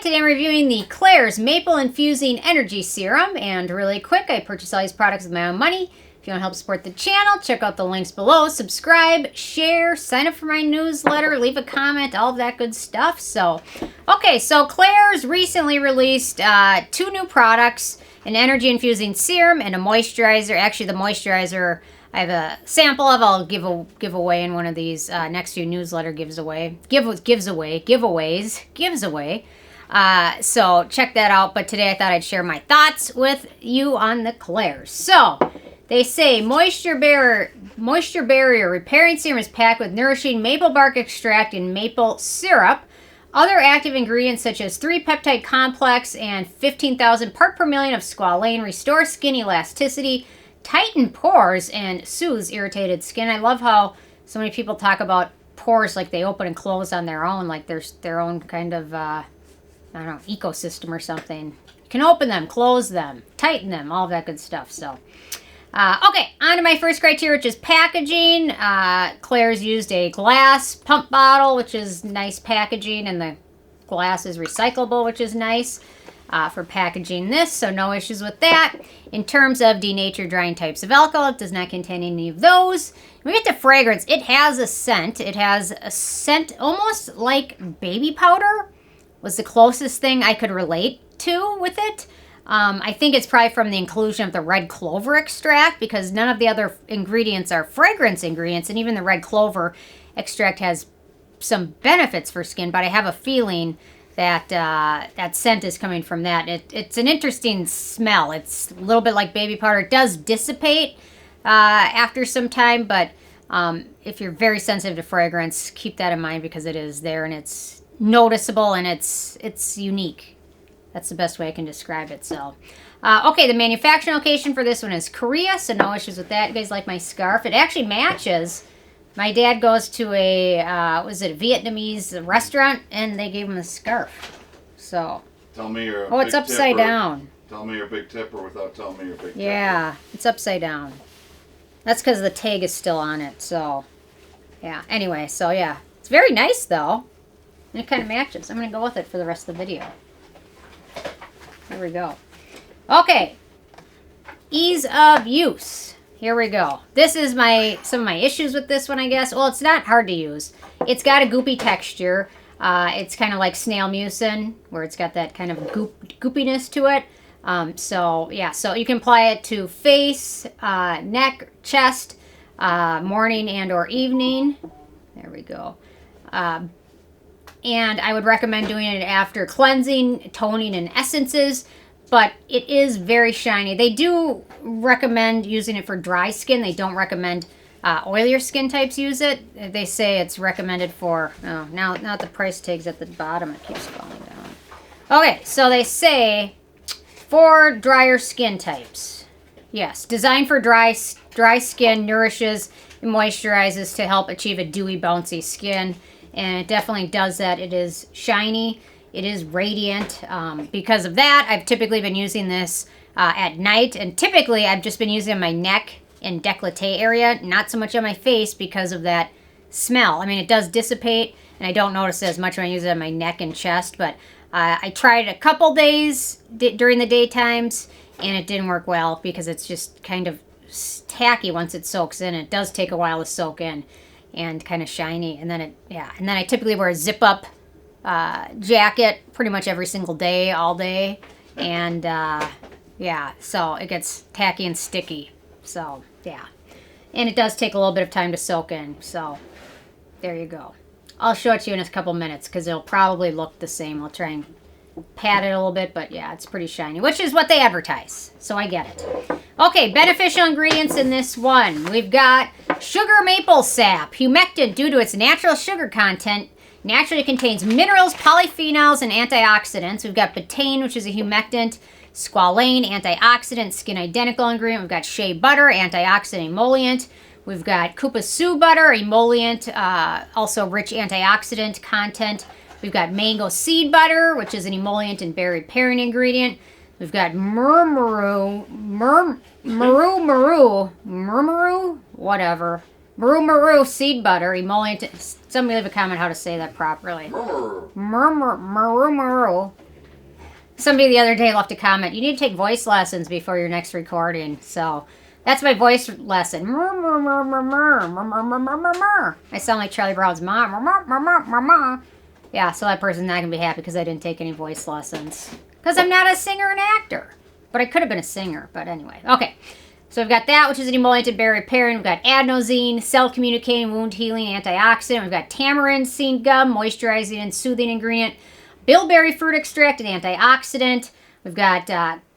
Today I'm reviewing the Klairs Maple Infusing Energy Serum, and really quick, I purchased all these products with my own money. If you want to help support the channel, check out the links below. Subscribe, share, sign up for my newsletter, leave a comment, all of that good stuff. So Klairs recently released 2 new products, an energy infusing serum and a moisturizer. Actually, the moisturizer I have a sample of. I'll give away in one of these next few newsletter giveaways. So check that out. But today I thought I'd share my thoughts with you on the Klairs. So they say moisture barrier repairing serum is packed with nourishing maple bark extract and maple syrup. Other active ingredients such as 3-peptide complex and 15,000 part per million of squalane restore skin elasticity, tighten pores, and soothes irritated skin. I love how so many people talk about pores like they open and close on their own, like there's their own kind of, I don't know, ecosystem or something. You can open them, close them, tighten them, all of that good stuff. So, okay, on to my first criteria, which is packaging. Klairs used a glass pump bottle, which is nice packaging, and the glass is recyclable, which is nice for packaging this, so no issues with that. In terms of denatured drying types of alcohol, it does not contain any of those. When we get to fragrance, it has a scent. It has a scent almost like baby powder, was the closest thing I could relate to with it. I think it's probably from the inclusion of the red clover extract, because none of the other ingredients are fragrance ingredients, and even the red clover extract has some benefits for skin, but I have a feeling that that scent is coming from that. It's an interesting smell. It's a little bit like baby powder. It does dissipate after some time, but if you're very sensitive to fragrance, keep that in mind, because it is there and it's noticeable and it's unique. That's the best way I can describe it. So, okay, the manufacturing location for this one is Korea, so no issues with that. You guys like my scarf? It actually matches. My dad goes to a Vietnamese restaurant, and they gave him a scarf. So. Tell me you're a big it's upside down. Tell me you're a big tipper without telling me you're a big tipper. Yeah, it's upside down. That's because the tag is still on it, so. Yeah, anyway, so yeah. It's very nice, though. And it kind of matches. I'm going to go with it for the rest of the video. Here we go. Okay. Ease of use. Here we go. This is some of my issues with this one, I guess. Well, it's not hard to use. It's got a goopy texture. It's kind of like snail mucin, where it's got that kind of goopiness to it. So you can apply it to face, neck, chest, morning and or evening. There we go. And I would recommend doing it after cleansing, toning, and essences. But it is very shiny. They do recommend using it for dry skin. They don't recommend oilier skin types use it. They say it's recommended for, now the price tag's at the bottom. It keeps falling down. Okay, so they say for drier skin types. Yes, designed for dry skin, nourishes and moisturizes to help achieve a dewy, bouncy skin. And it definitely does that. It is shiny. It is radiant. Because of that, I've typically been using this at night. And typically, I've just been using it on my neck and décolleté area. Not so much on my face because of that smell. I mean, it does dissipate. And I don't notice it as much when I use it on my neck and chest. But I tried it a couple days during the daytimes. And it didn't work well because it's just kind of tacky once it soaks in. It does take a while to soak in. And kind of shiny. And then I typically wear a zip-up jacket pretty much every single day, all day, and so it gets tacky and sticky. So yeah, and it does take a little bit of time to soak in. So there you go. I'll show it to you in a couple minutes because it'll probably look the same. I'll try and pat it a little bit, but yeah, it's pretty shiny, which is what they advertise. So I get it. Okay, beneficial ingredients in this one. We've got sugar maple sap, humectant due to its natural sugar content. Naturally contains minerals, polyphenols, and antioxidants. We've got betaine, which is a humectant. Squalane, antioxidant, skin identical ingredient. We've got shea butter, antioxidant, emollient. We've got kupasu butter, emollient, also rich antioxidant content. We've got mango seed butter, which is an emollient and berry pairing ingredient. We've got Murumuru, whatever. Murumuru seed butter, emollient. Somebody leave a comment how to say that properly. Murumuru. somebody the other day left a comment, you need to take voice lessons before your next recording. So that's my voice lesson. I sound like Charlie Brown's mom. Yeah, so that person's not going to be happy because I didn't take any voice lessons. Because I'm not a singer and actor. But I could have been a singer. But anyway. Okay. So we've got that, which is an emollient berry pairing. We've got adenosine, cell-communicating, wound-healing antioxidant. We've got tamarind seed gum, moisturizing and soothing ingredient. Bilberry fruit extract, an antioxidant. We've got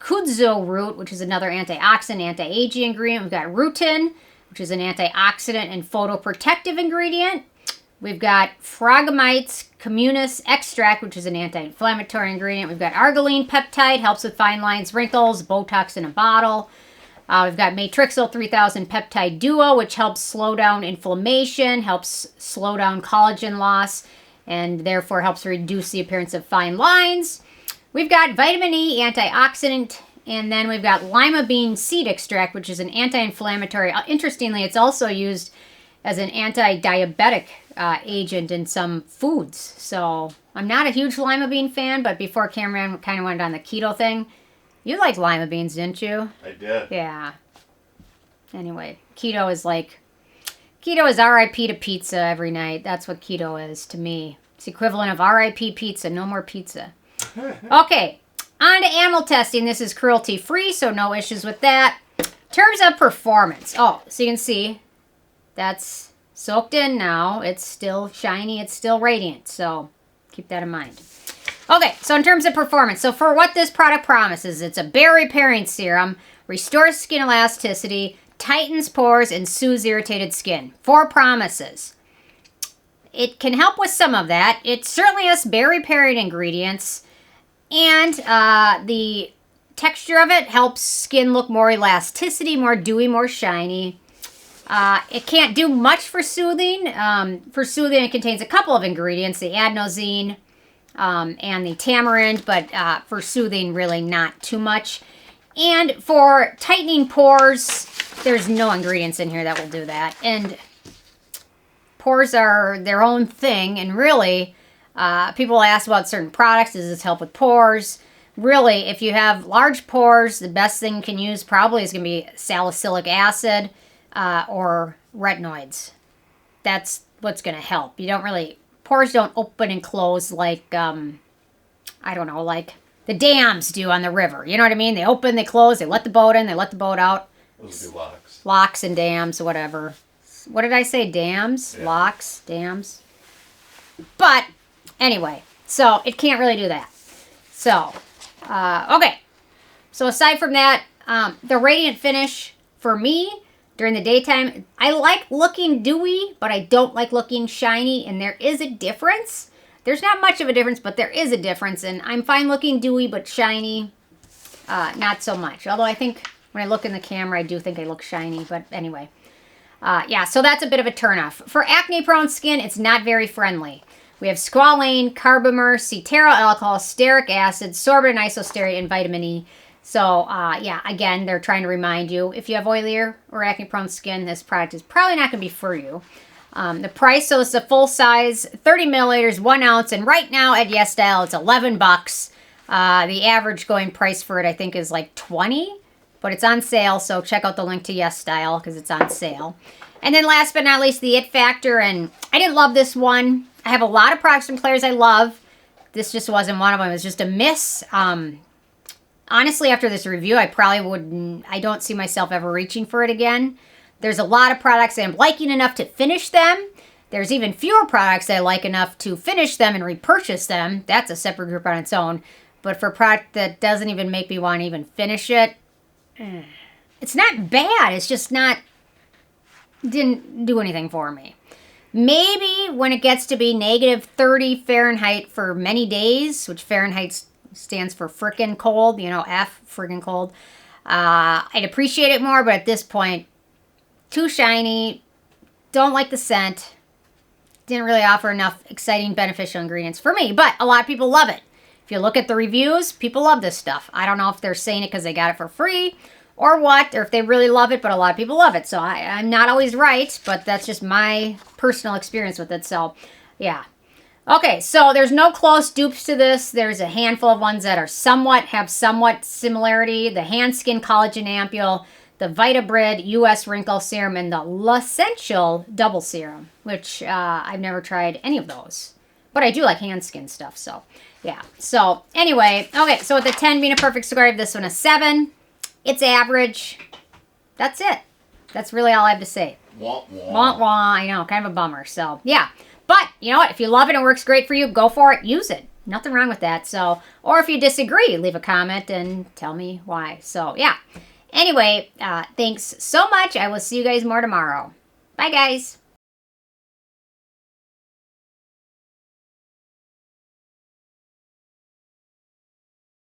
kudzu root, which is another antioxidant, anti-aging ingredient. We've got rutin, which is an antioxidant and photoprotective ingredient. We've got Phragmites communis extract, which is an anti-inflammatory ingredient. We've got arginine peptide, helps with fine lines, wrinkles, Botox in a bottle. We've got Matrixyl 3000 peptide duo, which helps slow down inflammation, helps slow down collagen loss, and therefore helps reduce the appearance of fine lines. We've got vitamin E antioxidant, and then we've got lima bean seed extract, which is an anti-inflammatory. Interestingly, it's also used as an anti-diabetic agent in some foods. So I'm not a huge lima bean fan, but before Cameron kind of went on the keto thing, you liked lima beans, didn't you? I did. Yeah. Anyway, keto is RIP to pizza every night. That's what keto is to me. It's the equivalent of RIP pizza, no more pizza. Okay, on to animal testing. This is cruelty-free, so no issues with that. In terms of performance. Oh, so you can see that's soaked in now. It's still shiny. It's still radiant. So keep that in mind. Okay, so in terms of performance. So for what this product promises, it's a berry pairing serum, restores skin elasticity, tightens pores, and soothes irritated skin. 4 promises. It can help with some of that. It certainly has berry pairing ingredients. And the texture of it helps skin look more elasticity, more dewy, more shiny. It can't do much for soothing. For soothing, it contains a couple of ingredients, the adenosine and the tamarind, but for soothing, really not too much. And for tightening pores, there's no ingredients in here that will do that. And pores are their own thing, and really, people ask about certain products. Does this help with pores? Really, if you have large pores, the best thing you can use probably is going to be salicylic acid or retinoids. That's what's going to help. You don't really... Pores don't open and close like, I don't know, like the dams do on the river. You know what I mean? They open, they close, they let the boat in, they let the boat out. Those would be locks. Locks and dams, whatever. What did I say? Dams? Yeah. Locks? Dams? But, anyway, so it can't really do that. So, okay. So aside from that, the radiant finish for me during the daytime, I like looking dewy, but I don't like looking shiny, and there is a difference. There's not much of a difference, but there is a difference, and I'm fine looking dewy, but shiny, not so much. Although I think when I look in the camera, I do think I look shiny, but anyway. Yeah, so that's a bit of a turnoff. For acne-prone skin, it's not very friendly. We have squalane, carbomer, cetearyl alcohol, stearic acid, sorbitol and isostearate, and vitamin E. So, yeah, again, they're trying to remind you, if you have oilier or acne-prone skin, this product is probably not going to be for you. The price, so it's a full size, 30 milliliters, 1 ounce, and right now at YesStyle, it's $11. The average going price for it, I think, is like $20, but it's on sale, so check out the link to YesStyle because it's on sale. And then last but not least, the It Factor, and I didn't love this one. I have a lot of products from Klairs I love. This just wasn't one of them. It was just a miss. Honestly, after this review, I probably wouldn't, I don't see myself ever reaching for it again. There's a lot of products that I'm liking enough to finish them. There's even fewer products that I like enough to finish them and repurchase them. That's a separate group on its own. But for a product that doesn't even make me want to even finish it, it's not bad. It's just not, didn't do anything for me. Maybe when it gets to be negative 30 Fahrenheit for many days, which Fahrenheit stands for frickin' cold, you know, F, friggin' cold. I'd appreciate it more, but at this point, too shiny, don't like the scent, didn't really offer enough exciting, beneficial ingredients for me, but a lot of people love it. If you look at the reviews, people love this stuff. I don't know if they're saying it because they got it for free or what, or if they really love it, but a lot of people love it. So I'm not always right, but that's just my personal experience with it. So, yeah. Okay, so there's no close dupes to this. There's a handful of ones that are have somewhat similarity. The Hand Skin Collagen Ampule, the Vitabrid US Wrinkle Serum, and the L'Essential Double Serum, which I've never tried any of those. But I do like hand skin stuff, so yeah. So anyway, okay, so with the 10 being a perfect score, I give this one a 7. It's average. That's it. That's really all I have to say. Wah, wah. Wah, wah, I know, kind of a bummer. So, yeah. But, you know what? If you love it and it works great for you, go for it. Use it. Nothing wrong with that. So, or if you disagree, leave a comment and tell me why. So, yeah. Anyway, thanks so much. I will see you guys more tomorrow. Bye, guys.